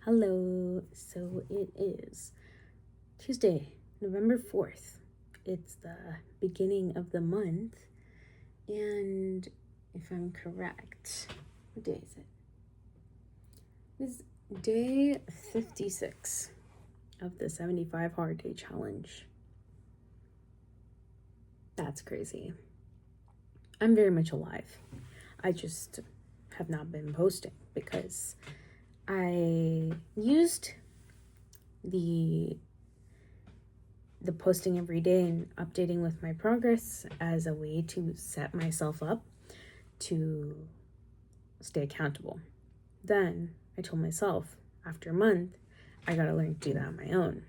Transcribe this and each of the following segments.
Hello. So it is Tuesday, November 4th. It's the beginning of the month. And if I'm correct, what day is it? It's day 56 of the 75 Hard Day Challenge. That's crazy. I'm very much alive. I just have not been posting because I used the posting every day and updating with my progress as a way to set myself up to stay accountable. Then I told myself after a month, I gotta learn to do that on my own.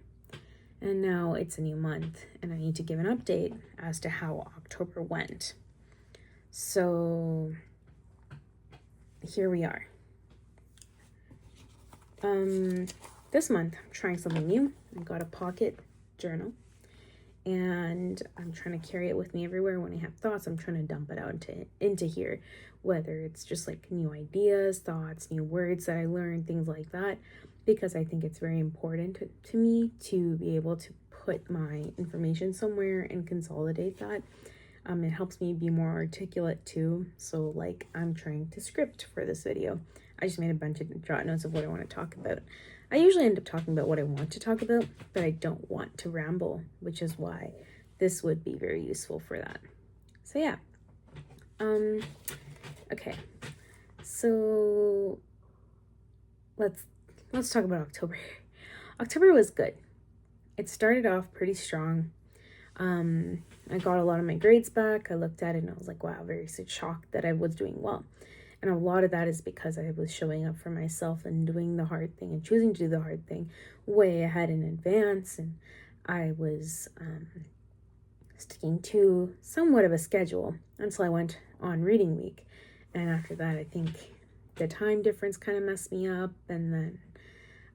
And now it's a new month and I need to give an update as to how October went. So here we are. This month I'm trying something new. I've got a pocket journal and I'm trying to carry it with me everywhere. When I have thoughts, I'm trying to dump it out into here, whether it's just like new ideas, thoughts, new words that I learned, things like that, because I think it's very important to me to be able to put my information somewhere and consolidate that. It helps me be more articulate too. So like I'm trying to script for this video. I just made a bunch of jot notes of what I want to talk about. I usually end up talking about what I want to talk about, but I don't want to ramble, which is why this would be very useful for that. So yeah. Okay. So let's talk about October. October was good. It started off pretty strong. I got a lot of my grades back. I looked at it and I was like, wow, very shocked that I was doing well. And a lot of that is because I was showing up for myself and doing the hard thing and choosing to do the hard thing way ahead in advance. And I was sticking to somewhat of a schedule until I went on reading week. And after that, I think the time difference kind of messed me up. And then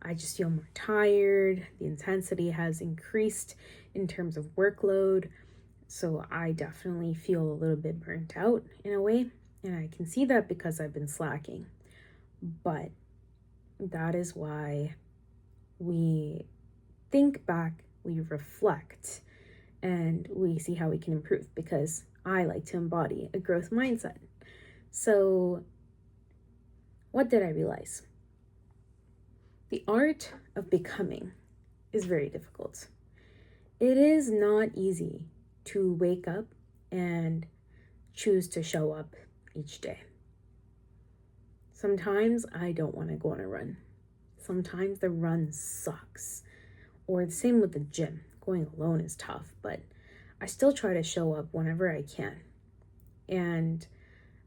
I just feel more tired. The intensity has increased in terms of workload. So I definitely feel a little bit burnt out in a way. And I can see that because I've been slacking. But that is why we think back, we reflect, and we see how we can improve, because I like to embody a growth mindset. So what did I realize? The art of becoming is very difficult. It is not easy to wake up and choose to show up each day. Sometimes I don't want to go on a run. Sometimes the run sucks. Or the same with the gym. Going alone is tough, but I still try to show up whenever I can. And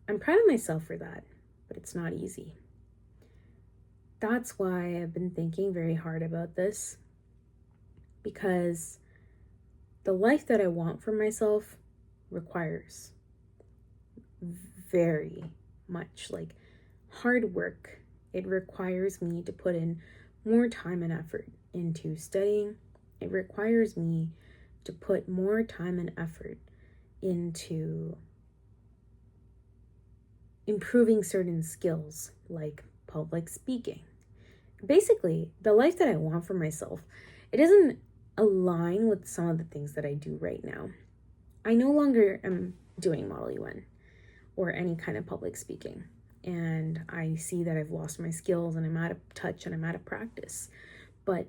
I'm proud of myself for that, but it's not easy. That's why I've been thinking very hard about this, because the life that I want for myself requires very much like hard work. It requires me to put in more time and effort into studying. It requires me to put more time and effort into improving certain skills like public speaking. Basically, the life that I want for myself, it doesn't align with some of the things that I do right now. I no longer am doing Model UN or any kind of public speaking. And I see that I've lost my skills and I'm out of touch and I'm out of practice. But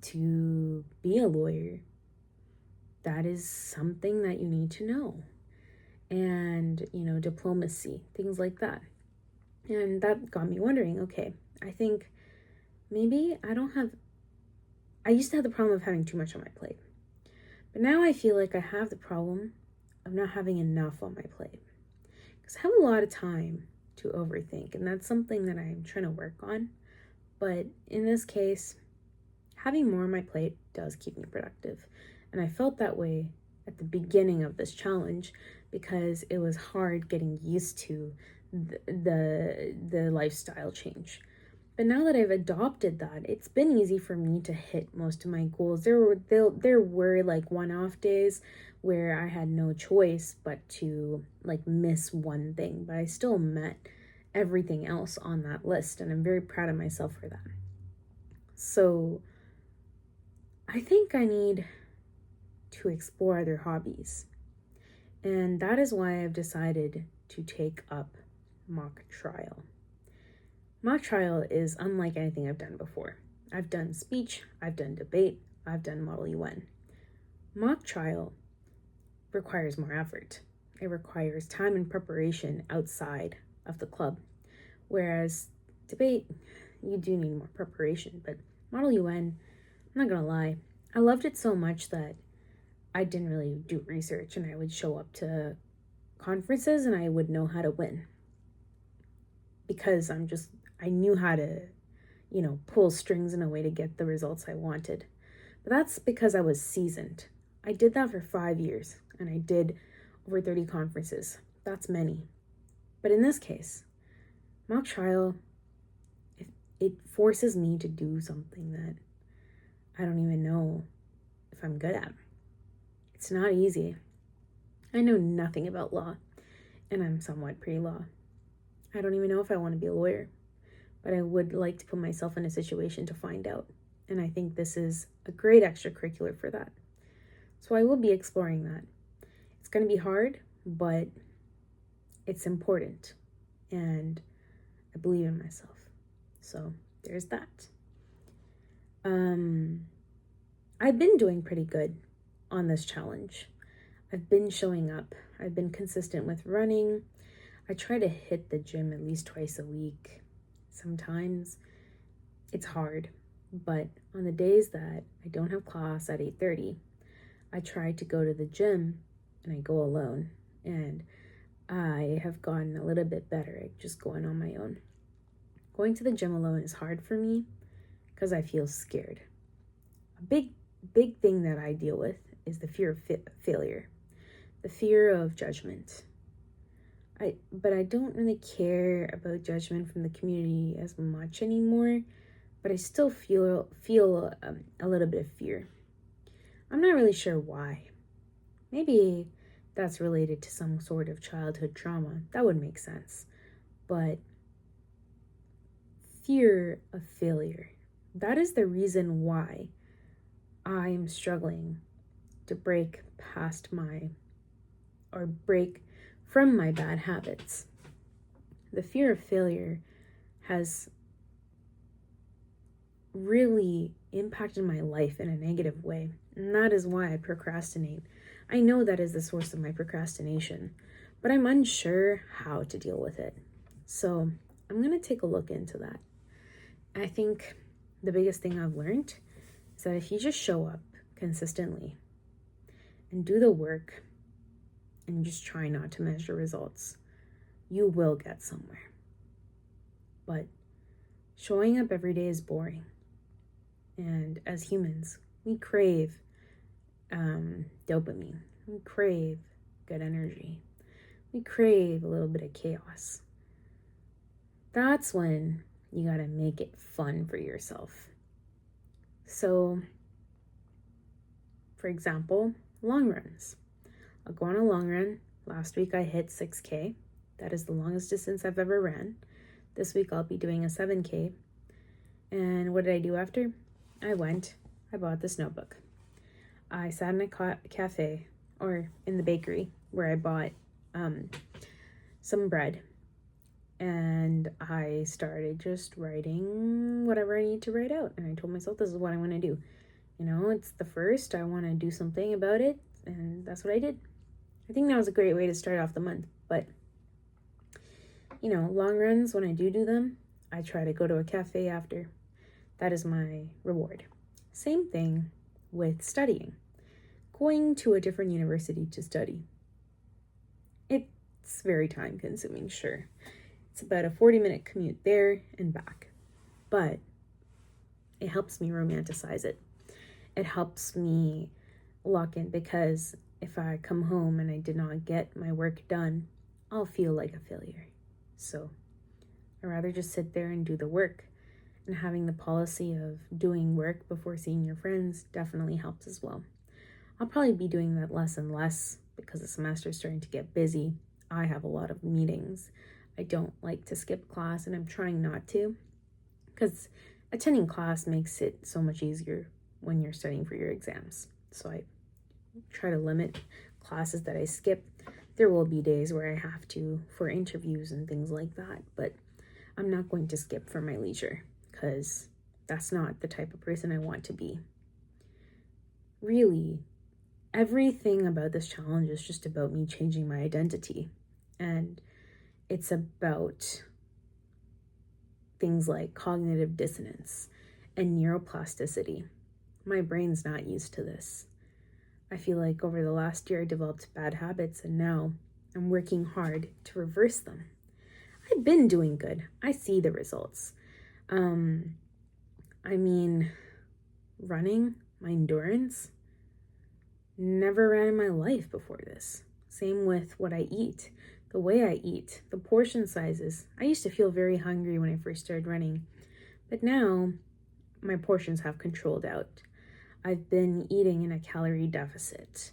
to be a lawyer, that is something that you need to know. And, diplomacy, things like that. And that got me wondering, okay, I think maybe I used to have the problem of having too much on my plate. But now I feel like I have the problem of not having enough on my plate. Because I have a lot of time to overthink, and that's something that I'm trying to work on. But in this case, having more on my plate does keep me productive. And I felt that way at the beginning of this challenge because it was hard getting used to the lifestyle change. But now that I've adopted that, it's been easy for me to hit most of my goals. There were like one-off days where I had no choice but to like miss one thing, but I still met everything else on that list, and I'm very proud of myself for that. So I think I need to explore other hobbies. And that is why I've decided to take up mock trial. Mock trial is unlike anything I've done before. I've done speech, I've done debate, I've done Model UN. Mock trial requires more effort. It requires time and preparation outside of the club. Whereas debate, you do need more preparation. But Model UN, I'm not gonna lie, I loved it so much that I didn't really do research, and I would show up to conferences and I would know how to win. Because I knew how to, pull strings in a way to get the results I wanted. But that's because I was seasoned. I did that for 5 years, and I did over 30 conferences. That's many. But in this case, mock trial, it forces me to do something that I don't even know if I'm good at. It's not easy. I know nothing about law, and I'm somewhat pre-law. I don't even know if I want to be a lawyer, but I would like to put myself in a situation to find out. And I think this is a great extracurricular for that. So I will be exploring that. It's going to be hard, but it's important. And I believe in myself. So there's that. I've been doing pretty good on this challenge. I've been showing up. I've been consistent with running. I try to hit the gym at least twice a week. Sometimes it's hard, but on the days that I don't have class at 8:30, I try to go to the gym, and I go alone. And I have gotten a little bit better at just going on my own. Going to the gym alone is hard for me because I feel scared. A big thing that I deal with is the fear of failure, the fear of judgment. But I don't really care about judgment from the community as much anymore, but I still feel a little bit of fear. I'm not really sure why. Maybe that's related to some sort of childhood trauma. That would make sense. But fear of failure, that is the reason why I am struggling to break from my bad habits. The fear of failure has really impacted my life in a negative way, and that is why I procrastinate. I know that is the source of my procrastination, but I'm unsure how to deal with it. So I'm going to take a look into that. I think the biggest thing I've learned is that if you just show up consistently and do the work and just try not to measure results, you will get somewhere. But showing up every day is boring. And as humans, we crave dopamine. We crave good energy. We crave a little bit of chaos. That's when you gotta make it fun for yourself. So, for example, long runs. I'll go on a long run. Last week I hit 6K. That is the longest distance I've ever ran. This week I'll be doing a 7K. And what did I do after? I bought this notebook. I sat in a cafe, or in the bakery, where I bought some bread. And I started just writing whatever I need to write out. And I told myself, this is what I want to do. It's the first. I want to do something about it. And that's what I did. I think that was a great way to start off the month. But, long runs, when I do them, I try to go to a cafe after. That is my reward. Same thing with studying. Going to a different university to study. It's very time consuming, sure. It's about a 40-minute commute there and back. But it helps me romanticize it. It helps me lock in, because if I come home and I did not get my work done, I'll feel like a failure. So I'd rather just sit there and do the work. And having the policy of doing work before seeing your friends definitely helps as well. I'll probably be doing that less and less because the semester is starting to get busy. I have a lot of meetings. I don't like to skip class, and I'm trying not to, because attending class makes it so much easier when you're studying for your exams. So I try to limit classes that I skip. There will be days where I have to for interviews and things like that, but I'm not going to skip for my leisure because that's not the type of person I want to be. Really, everything about this challenge is just about me changing my identity. And it's about things like cognitive dissonance and neuroplasticity. My brain's not used to this. I feel like over the last year I developed bad habits, and now I'm working hard to reverse them. I've been doing good. I see the results. Running, my endurance, never ran in my life before this. Same with what I eat, the way I eat, the portion sizes. I used to feel very hungry when I first started running, but now my portions have controlled out. I've been eating in a calorie deficit.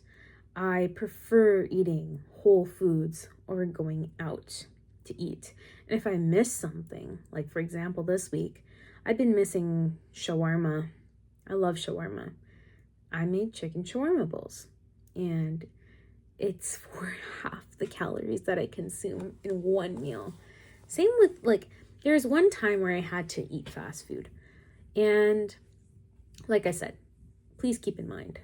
I prefer eating whole foods over going out to eat. And if I miss something, like for example this week, I've been missing shawarma. I love shawarma. I made chicken shawarma bowls, and it's for half the calories that I consume in one meal. Same with, there's one time where I had to eat fast food. And like I said, please keep in mind,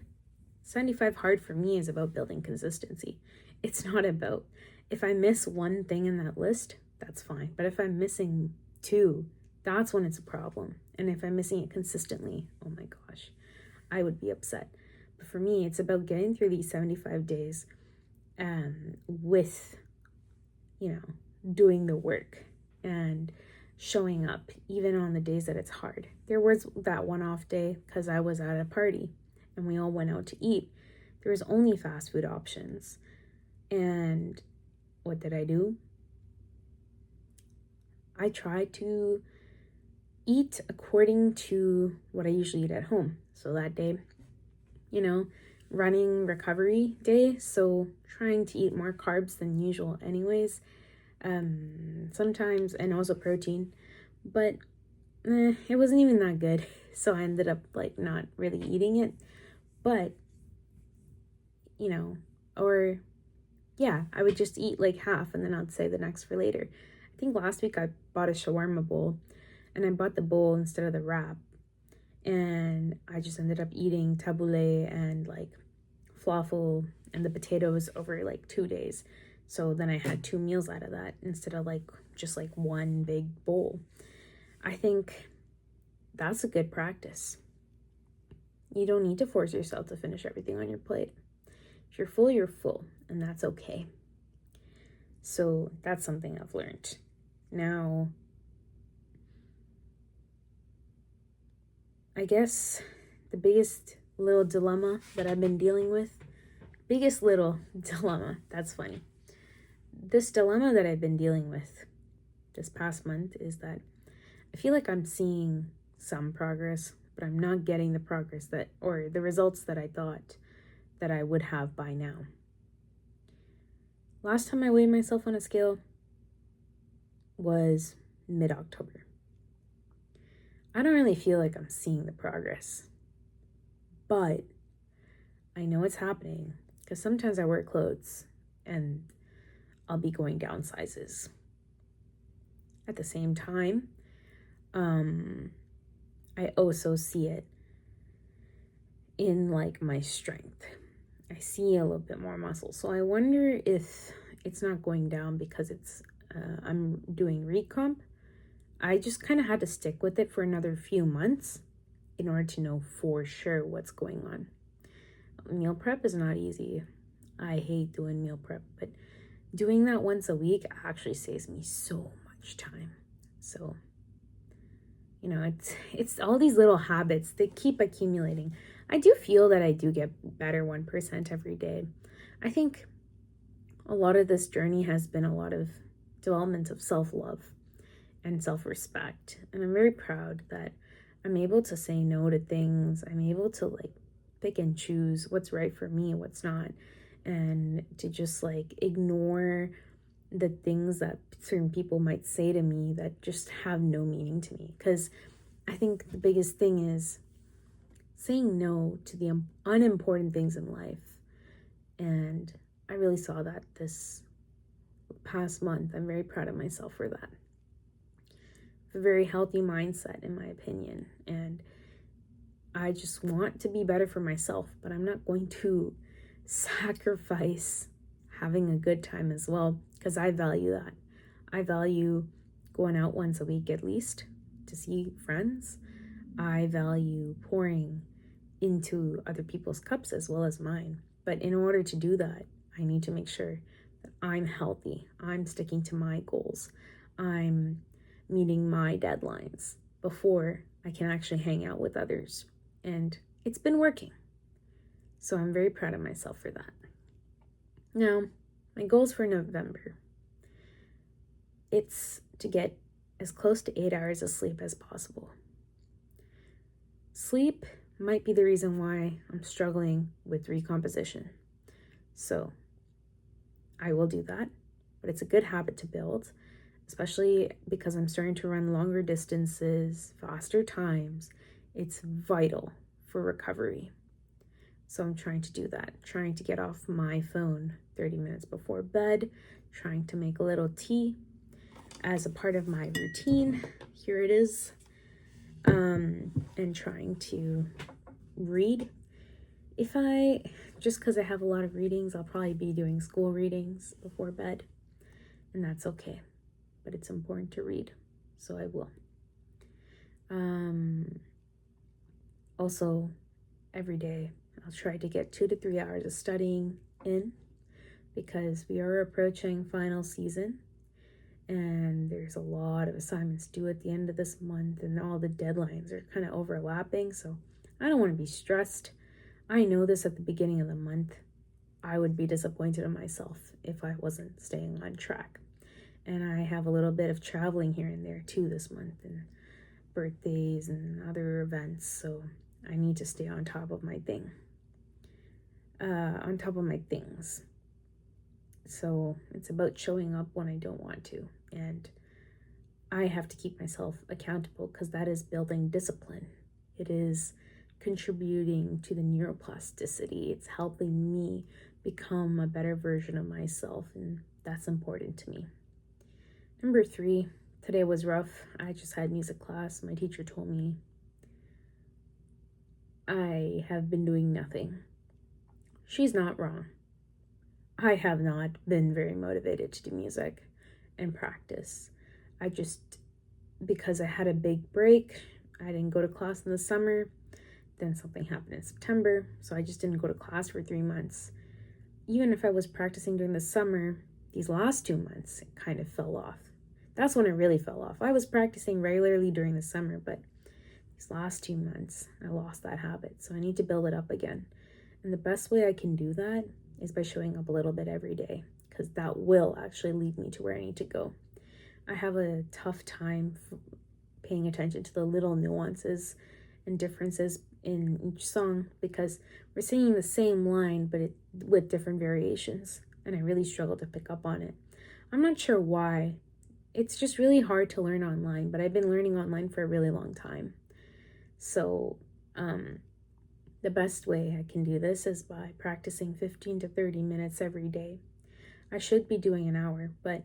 75 hard for me is about building consistency. It's not about, if I miss one thing in that list, that's fine. But if I'm missing two, that's when it's a problem. And if I'm missing it consistently, oh my gosh, I would be upset. But for me, it's about getting through these 75 days with, doing the work and showing up even on the days that it's hard. There was that one-off day because I was at a party and we all went out to eat. There was only fast food options. And what did I do? I tried to eat according to what I usually eat at home. So that day, running recovery day, so trying to eat more carbs than usual anyways, sometimes, and also protein, but it wasn't even that good, so I ended up not really eating it. But I would just eat half and then I'd save the next for later. I think last week I bought a shawarma bowl, and I bought the bowl instead of the wrap, and I just ended up eating tabbouleh and falafel and the potatoes over 2 days. So then I had 2 meals out of that instead of just one big bowl. I think that's a good practice. You don't need to force yourself to finish everything on your plate. If you're full, you're full, and that's okay. So that's something I've learned. Now, I guess the biggest little dilemma that I've been dealing with, that's funny. This dilemma that I've been dealing with this past month is that I feel like I'm seeing some progress, but I'm not getting the progress or the results that I thought that I would have by now. Last time I weighed myself on a scale was mid-October. I don't really feel like I'm seeing the progress, but I know it's happening because sometimes I wear clothes and I'll be going down sizes. At the same time, I also see it in my strength. I see a little bit more muscle. So I wonder if it's not going down because I'm doing recomp. I just kind of had to stick with it for another few months in order to know for sure what's going on. Meal prep is not easy. I hate doing meal prep, but doing that once a week actually saves me so much time. So, it's all these little habits that keep accumulating. I do feel that I do get better 1% every day. I think a lot of this journey has been a lot of development of self-love and self-respect. And I'm very proud that I'm able to say no to things. I'm able to pick and choose what's right for me and what's not. And to just ignore the things that certain people might say to me that just have no meaning to me. Because I think the biggest thing is saying no to the unimportant things in life. And I really saw that this past month. I'm very proud of myself for that. A very healthy mindset, in my opinion. And I just want to be better for myself, but I'm not going to sacrifice having a good time as well, because I value that. I value going out once a week at least to see friends. I value pouring into other people's cups as well as mine. But in order to do that, I need to make sure that I'm healthy. I'm sticking to my goals. I'm meeting my deadlines before I can actually hang out with others. And it's been working. So I'm very proud of myself for that. Now, my goals for November. It's to get as close to 8 hours of sleep as possible. Sleep might be the reason why I'm struggling with recomposition. So I will do that, but it's a good habit to build, especially because I'm starting to run longer distances, faster times. It's vital for recovery. So I'm trying to do that, trying to get off my phone 30 minutes before bed, trying to make a little tea as a part of my routine. Here it is. And trying to read. Just because I have a lot of readings, I'll probably be doing school readings before bed, and that's okay. But it's important to read, so I will. Also, every day, I'll try to get 2 to 3 hours of studying in, because we are approaching final season, and there's a lot of assignments due at the end of this month, and all the deadlines are kind of overlapping, so I don't want to be stressed. I know this at the beginning of the month. I would be disappointed in myself if I wasn't staying on track. And I have a little bit of traveling here and there too this month, and birthdays and other events, so I need to stay on top of my things. So it's about showing up when I don't want to, and I have to keep myself accountable, because that is building discipline. It is contributing to the neuroplasticity. It's helping me become a better version of myself, and that's important to me. Number 3, today was rough. I just had music class. My teacher told me I have been doing nothing. She's not wrong. I have not been very motivated to do music and practice. Because I had a big break, I didn't go to class in the summer. Then something happened in September, so I just didn't go to class for 3 months. Even if I was practicing during the summer, these last 2 months, it kind of fell off. That's when it really fell off. I was practicing regularly during the summer, but these last 2 months, I lost that habit, so I need to build it up again. And the best way I can do that is by showing up a little bit every day, because that will actually lead me to where I need to go. I have a tough time paying attention to the little nuances and differences in each song, because we're singing the same line but with different variations, and I really struggle to pick up on it. I'm not sure why. It's just really hard to learn online, but I've been learning online for a really long time. So the best way I can do this is by practicing 15 to 30 minutes every day. I should be doing an hour, but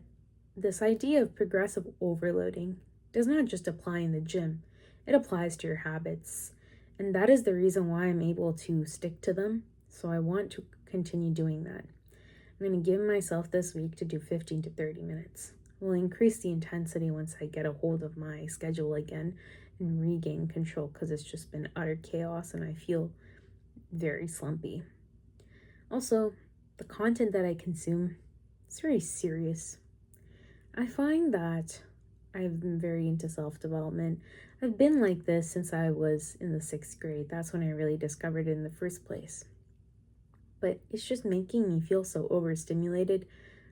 this idea of progressive overloading does not just apply in the gym. It applies to your habits, and that is the reason why I'm able to stick to them. So I want to continue doing that. I'm going to give myself this week to do 15 to 30 minutes. We'll increase the intensity once I get a hold of my schedule again and regain control, because it's just been utter chaos and I feel very slumpy. Also, the content that I consume is very serious. I find that I've been very into self-development. I've been like this since I was in the 6th grade. That's when I really discovered it in the first place. But it's just making me feel so overstimulated.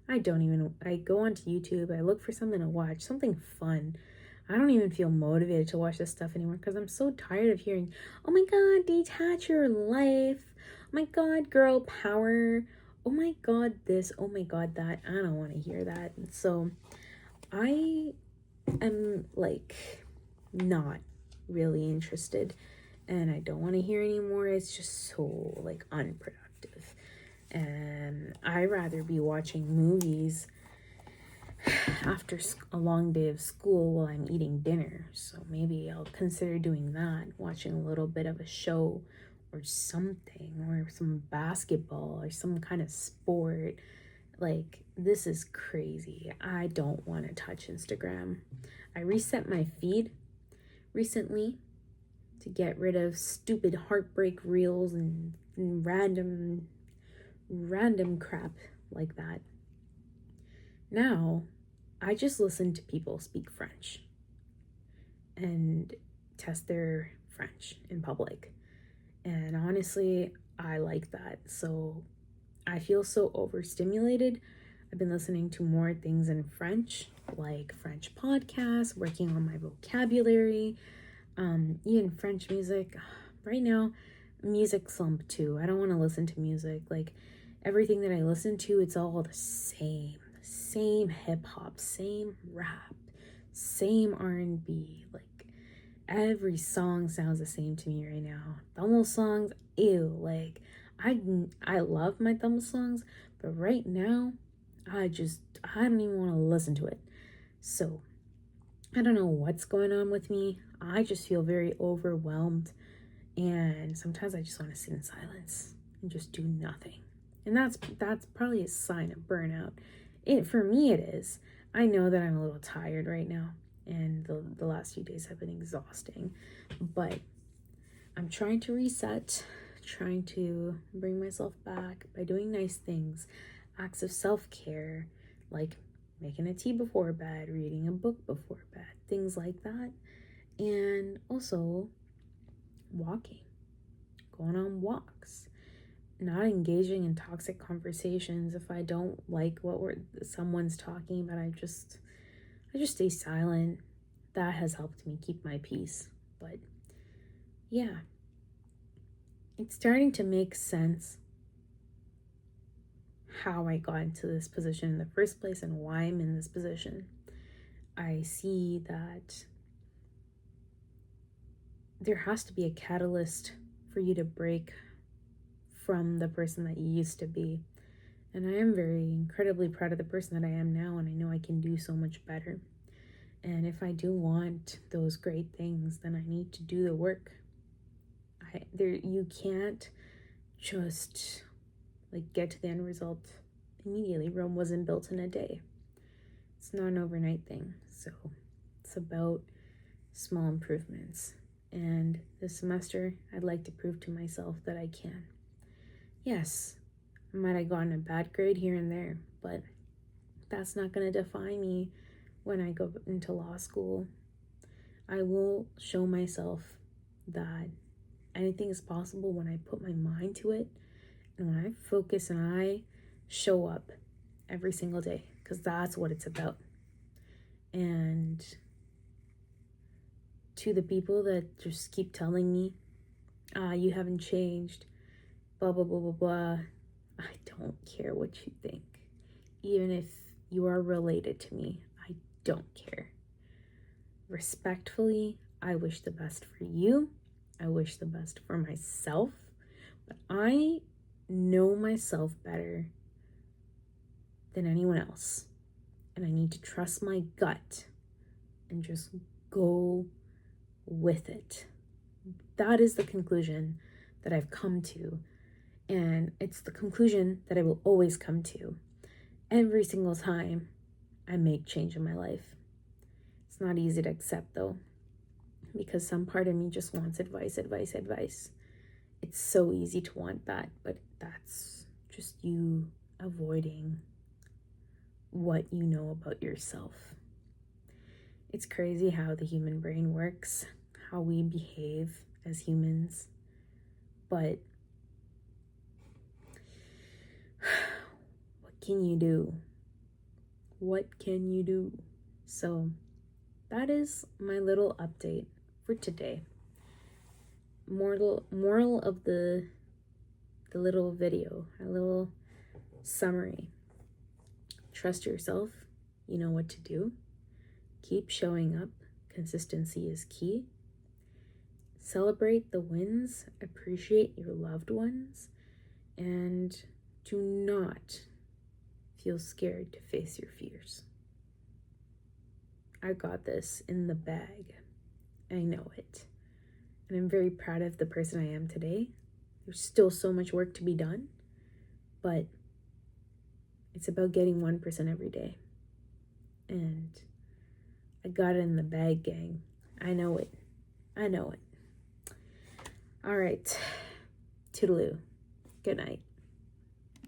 I go onto YouTube, I look for something to watch, something fun. I don't even feel motivated to watch this stuff anymore, because I'm so tired of hearing, oh my god, detach your life. Oh my god, girl power. Oh my god, this. Oh my god, that. I don't want to hear that. And so I am not really interested and I don't want to hear anymore, it's just so like unproductive. And I'd rather be watching movies after a long day of school while I'm eating dinner. So maybe I'll consider doing that, watching a little bit of a show or something, or some basketball or some kind of sport. Like, this is crazy. I don't want to touch Instagram. I reset my feed recently to get rid of stupid heartbreak reels and random crap like that. Now, I just listen to people speak French and test their French in public. And honestly, I like that. So I feel so overstimulated. I've been listening to more things in French, like French podcasts, working on my vocabulary, even French music. Right now, music slump too. I don't want to listen to music. Like, everything that I listen to, it's all the same hip hop, same rap, same R&B. Like, every song sounds the same to me right now. Thumbel songs, ew. Like, I love my Thumbel songs, but right now, I don't even want to listen to it. So, I don't know what's going on with me. I just feel very overwhelmed, and sometimes I just want to sit in silence and just do nothing. And that's probably a sign of burnout. For me, it is. I know that I'm a little tired right now, and the last few days have been exhausting, but I'm trying to reset, trying to bring myself back by doing nice things, acts of self-care, like making a tea before bed, reading a book before bed, things like that. And also walking, going on walks, not engaging in toxic conversations. If I don't like what someone's talking about, I just stay silent. That has helped me keep my peace. But yeah, it's starting to make sense how I got into this position in the first place and why I'm in this position. I see that there has to be a catalyst for you to break from the person that you used to be. And I am very incredibly proud of the person that I am now, and I know I can do so much better. And if I do want those great things, then I need to do the work. You can't just like get to the end result immediately. Rome wasn't built in a day. It's not an overnight thing. So it's about small improvements. And this semester, I'd like to prove to myself that I can. Yes, I might have gotten a bad grade here and there, but that's not going to define me when I go into law school. I will show myself that anything is possible when I put my mind to it and when I focus and I show up every single day, because that's what it's about. And to the people that just keep telling me, you haven't changed, blah, blah, blah, blah, blah, I don't care what you think. Even if you are related to me, I don't care. Respectfully, I wish the best for you. I wish the best for myself. But I know myself better than anyone else. And I need to trust my gut and just go with it. That is the conclusion that I've come to. And it's the conclusion that I will always come to every single time I make change in my life. It's not easy to accept though, because some part of me just wants advice. It's so easy to want that, but that's just you avoiding what you know about yourself. It's crazy how the human brain works, how we behave as humans, but what can you do? What can you do? So that is my little update for today. Moral of the little video, a little summary. Trust yourself. You know what to do. Keep showing up. Consistency is key. celebrate the wins, appreciate your loved ones, and do not feel scared to face your fears. I got this in the bag. I know it. And I'm very proud of the person I am today. There's still so much work to be done, but it's about getting 1% every day. And I got it in the bag, gang. I know it. I know it. All right. Toodaloo. Good night.